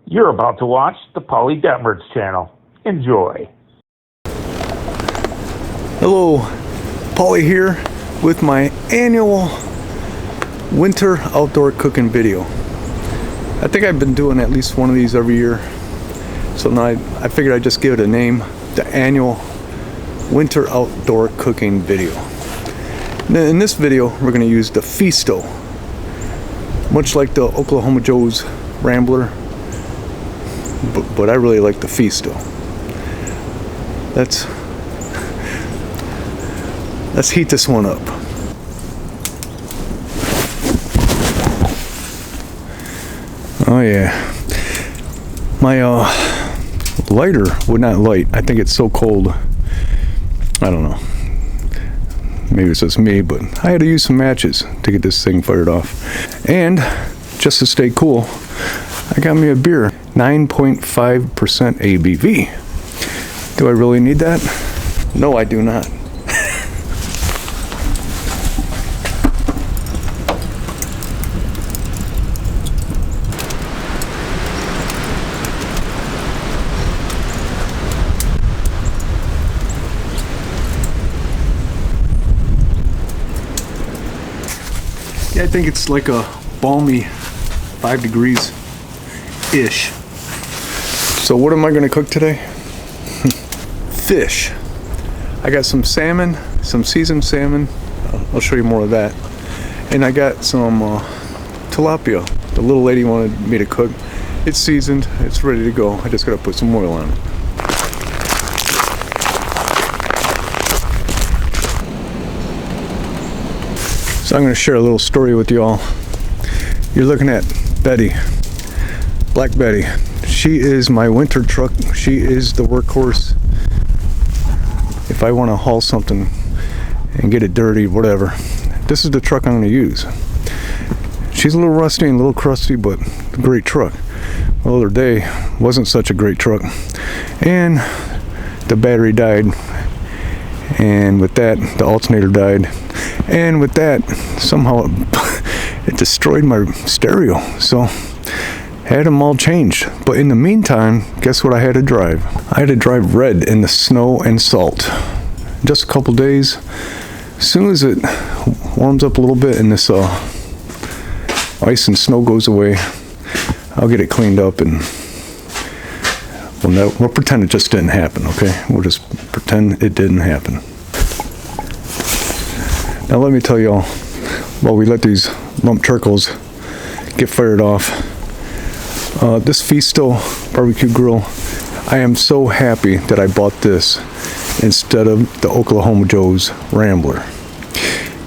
You're about to watch the Paulie Detmers channel. Enjoy. Hello, Paulie here with my annual winter outdoor cooking video. I think I've been doing at least one of these every year. So now I figured I'd just give it a name, the annual winter outdoor cooking video. In this video, we're going to use the Feasto. Much like the Oklahoma Joe's Rambler, but I really like the Feasto. Let's heat this one up. Oh yeah, my lighter would not light. I think it's so cold. I don't know. Maybe it's just me, but I had to use some matches to get this thing fired off. And just to stay cool, I got me a beer, 9.5% ABV. Do I really need that? No, I do not. Yeah, I think it's like a balmy 5 degrees-ish. So what am I gonna cook today? Fish. I got some salmon, some seasoned salmon. I'll show you more of that. And I got some tilapia. The little lady wanted me to cook. It's seasoned, it's ready to go. I just gotta put some oil on it. So I'm going to share a little story with you all. You're looking at Betty, Black Betty. She is my winter truck. She is the workhorse. If I want to haul something and get it dirty, whatever, this is the truck I'm going to use. She's a little rusty and a little crusty, but a great truck. The other day wasn't such a great truck, and the battery died, and with that the alternator died. And with that, somehow it destroyed my stereo. So I had them all changed. But in the meantime, guess what I had to drive? I had to drive red in the snow and salt. Just a couple days. As soon as it warms up a little bit and this ice and snow goes away, I'll get it cleaned up and we'll pretend it just didn't happen, okay? We'll just pretend it didn't happen. Now let me tell y'all, while we let these lump turkles get fired off, this Feasto BBQ Grill, I am so happy that I bought this instead of the Oklahoma Joe's Rambler.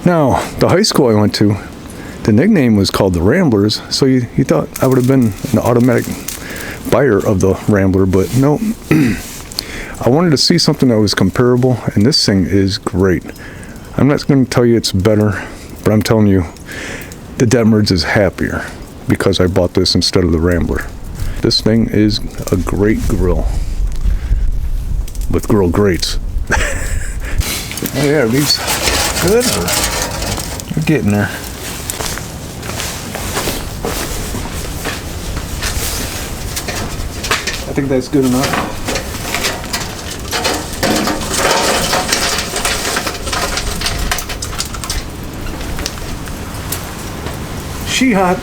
Now, the high school I went to, the nickname was called the Ramblers, so you thought I would have been an automatic buyer of the Rambler, but no. I wanted to see something that was comparable, and this thing is great. I'm not going to tell you it's better, but I'm telling you the Detmers is happier because I bought this instead of the Rambler. This thing is a great grill with grill grates. Oh yeah, these good. We're getting there. I think that's good enough. She hot.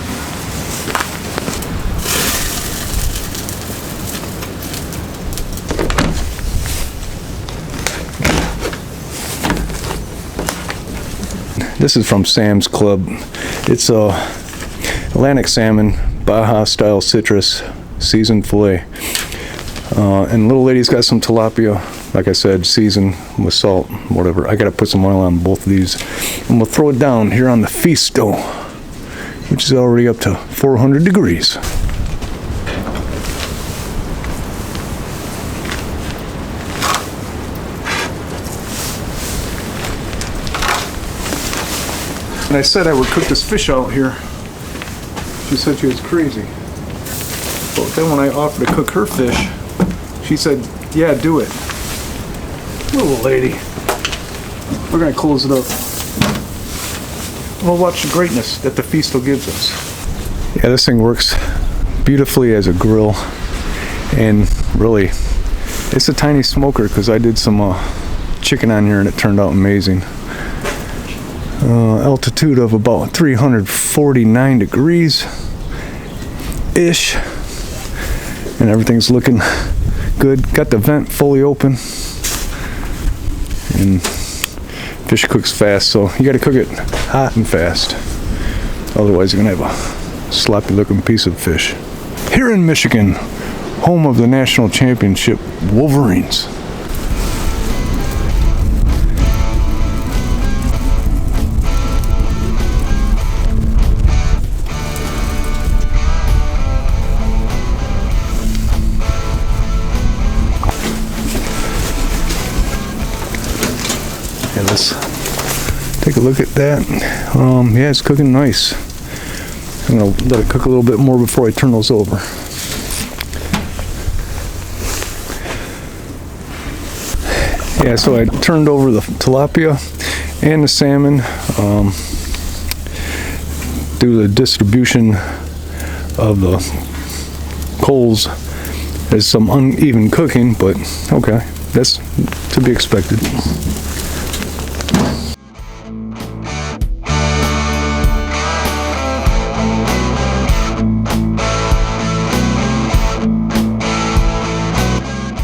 This is from Sam's Club. It's Atlantic salmon, Baja style citrus, seasoned fillet. And little lady's got some tilapia, like I said, seasoned with salt, whatever. I gotta put some oil on both of these. And we'll throw it down here on the Feasto, which is already up to 400 degrees. And I said I would cook this fish out here. She said she was crazy. But then when I offered to cook her fish, she said, yeah, do it. Little lady. We're gonna close it up. We'll watch the greatness that the Feasto gives us. Yeah, this thing works beautifully as a grill, and really it's a tiny smoker because I did some chicken on here and it turned out amazing. Altitude of about 349 degrees ish, and everything's looking good. Got the vent fully open, and fish cooks fast, so you got to cook it hot and fast, otherwise you're gonna have a sloppy looking piece of fish. Here in Michigan, home of the national championship Wolverines. Yeah, let's take a look at that. Yeah, it's cooking nice. I'm gonna let it cook a little bit more before I turn those over. Yeah, so I turned over the tilapia and the salmon. Do the distribution of the coals. There's some uneven cooking, but okay, that's to be expected.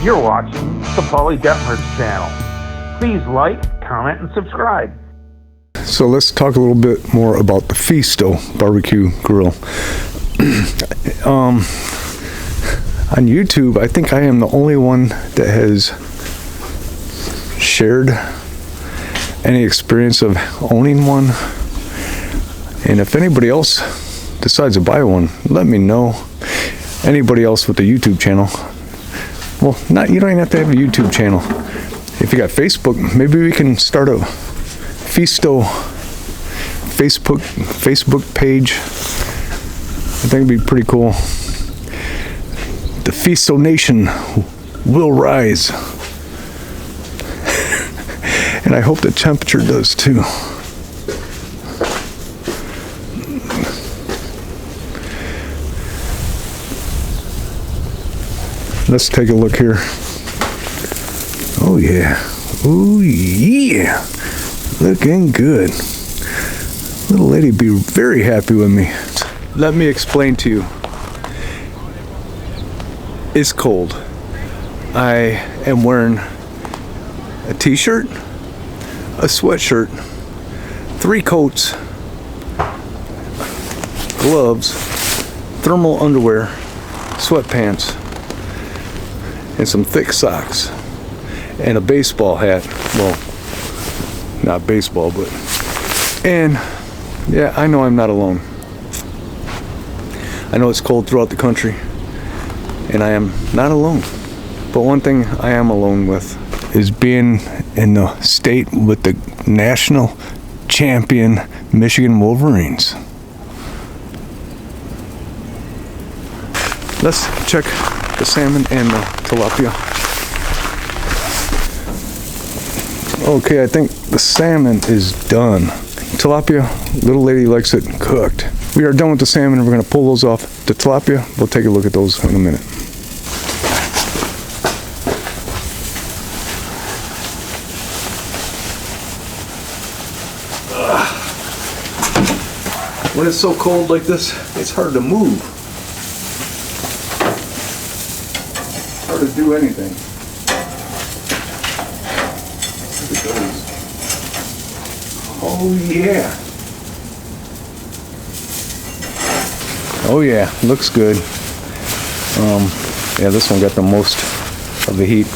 You're watching the Paulie Detmers channel. Please like, comment, and subscribe. So let's talk a little bit more about the Feasto BBQ Grill. On YouTube, I think I am the only one that has shared any experience of owning one. And if anybody else decides to buy one, let me know. Anybody else with a YouTube channel, well, you don't even have to have a YouTube channel. If you got Facebook, maybe we can start a Feasto Facebook page. I think it'd be pretty cool. The Feasto Nation will rise. And I hope the temperature does too. Let's take a look here. Oh yeah. Oh yeah. Looking good. Little lady be very happy with me. Let me explain to you. It's cold. I am wearing a t-shirt, a sweatshirt, 3 coats, gloves, thermal underwear, sweatpants, and some thick socks, and a baseball hat. Well, not baseball, but, and yeah, I know I'm not alone. I know it's cold throughout the country, and I am not alone. But one thing I am alone with is being in the state with the national champion Michigan Wolverines. Let's check the salmon and the tilapia. Okay, I think the salmon is done. Tilapia, little lady likes it cooked. We are done with the salmon and we're gonna pull those off. The tilapia, we'll take a look at those in a minute. When it's so cold like this, it's hard to move. Hard to do anything. Look at those. Oh yeah. Oh yeah, looks good. Yeah, this one got the most of the heat.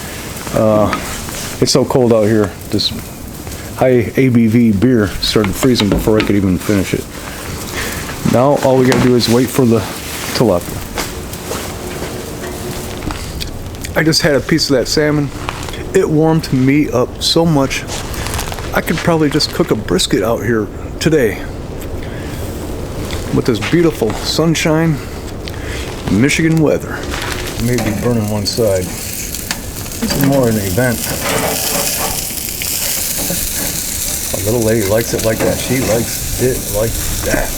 It's so cold out here. This high ABV beer started freezing before I could even finish it. Now all we gotta do is wait for the tilapia. I just had a piece of that salmon. It warmed me up so much. I could probably just cook a brisket out here today. With this beautiful sunshine, Michigan weather. Maybe burning one side. This is more an event. A little lady likes it like that. She likes it like that.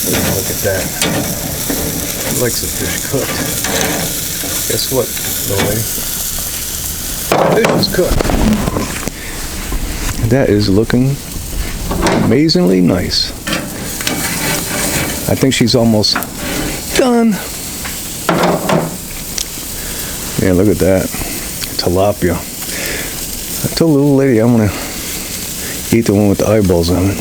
Look at that. He likes the fish cooked. Guess what, little lady? Fish is cooked. That is looking amazingly nice. I think she's almost done. Yeah, look at that. Tilapia. I told the little lady I'm gonna eat the one with the eyeballs on it.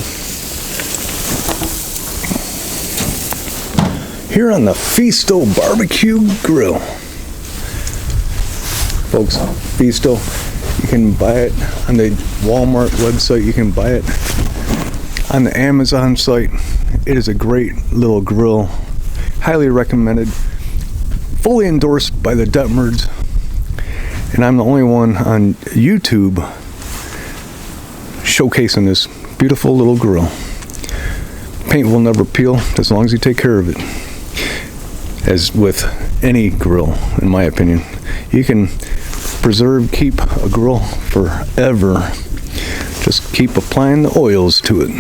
Here on the Feasto BBQ Grill. Folks, Feasto, you can buy it on the Walmart website, you can buy it on the Amazon site. It is a great little grill. Highly recommended. Fully endorsed by the Detmers. And I'm the only one on YouTube showcasing this beautiful little grill. Paint will never peel as long as you take care of it. As with any grill, in my opinion. You can keep a grill forever. Just keep applying the oils to it.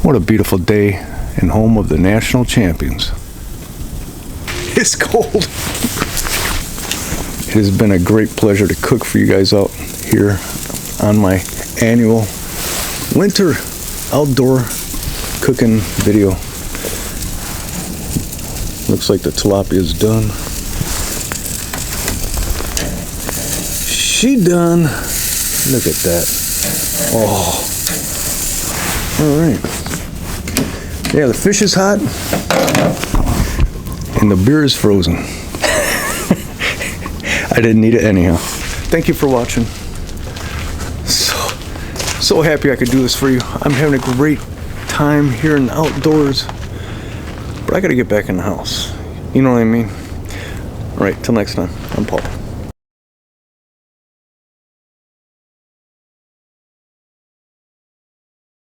What a beautiful day and home of the national champions. It's cold. It has been a great pleasure to cook for you guys out here on my annual winter outdoor cooking video. Looks like the tilapia is done. She done. Look at that. Oh. All right. Yeah, the fish is hot and the beer is frozen. I didn't need it anyhow. Thank you for watching. So happy I could do this for you. I'm having a great time here in the outdoors, but I gotta get back in the house. You know what I mean? All right, till next time. I'm Paul.